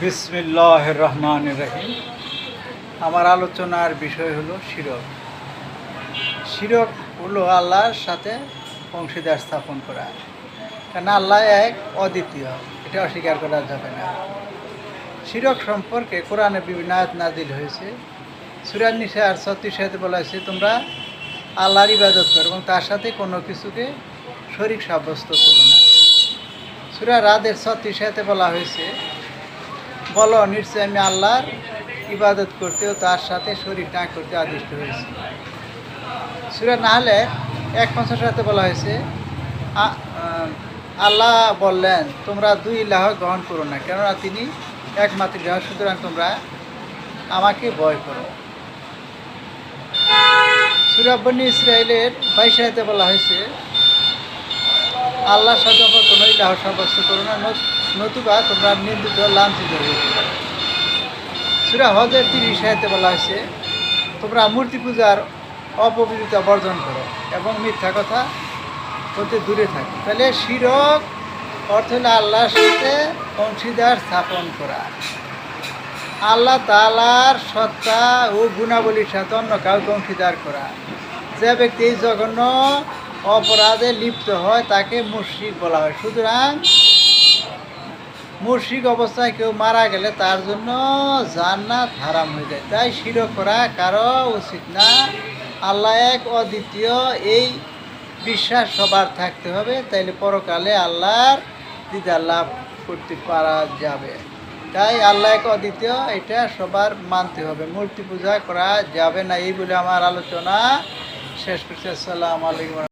বিসমিল্লাহির রহমানির রহিম। আমার আলোচনার বিষয় হলো শিরক। শিরক হলো আল্লাহর সাথে অংশীদার স্থাপন করা। কেন আল্লাহ এক, অদ্বিতীয়, এটা অস্বীকার করা যাবে না। শিরক সম্পর্কে কোরআনে বিভিন্ন আয়াত নাজিল হয়েছে। সূরা নিসার 36 বলা হয়েছে, তোমরা আল্লাহর ইবাদত করো এবং তার সাথে কোনো কিছুকে শরীক সাব্যস্ত করো না। সূরা রাদের 36 বলা হয়েছে, বলো নিশ্চয় আমি আল্লাহর ইবাদত করতেও তার সাথে শরীক না করতে আদিষ্ট হয়েছি। সূরা নাহলে 1:50 বলা হয়েছে, আল্লাহ বললেন তোমরা দুই ইলাহ গ্রহণ করো না, কেননা তিনি একমাত্র ইলাহ, সুতরাং তোমরা আমাকে ভয় করো। সূরা বনী ইসরাঈলের 22 বলা হয়েছে, আল্লাহর সাথে অপর কোনো ইলাহ সাব্যস্ত করো না, নতুবা তোমরা নিন্দিত লাঞ্ছিত হয়ে যাবে। সূরা হজের 30 বলা হয়েছে, তোমরা মূর্তি পূজার অপবিত্রতা বর্জন করো এবং মিথ্যা কথা হতে দূরে থাকো। তাহলে শিরক অর্থ হলো আল্লাহর সাথে অংশীদার স্থাপন করা, আল্লাহ তাআলার সত্তা ও গুণাবলীর সাথে অন্য কাউকে অংশীদার করা। যে ব্যক্তি এই জঘন্য অপরাধে লিপ্ত হয় তাকে মুশরিক বলা হয়। সুতরাং মুশরিক অবস্থায় কেউ মারা গেলে তার জন্য জান্নাত হারাম হয়ে যায়। তাই শিরক করা কারো উচিত না। আল্লাহ এক, অদ্বিতীয়, এই বিশ্বাস সবার থাকতে হবে, তাইলে পরকালে আল্লাহর দিদার লাভ করতে পারা যাবে। তাই আল্লাহ এক, অদ্বিতীয়, এটা সবার মানতে হবে। মূর্তি পূজা করা যাবে না। এই বলে আমার আলোচনা শেষ করছি। আসসালামু আলাইকুম।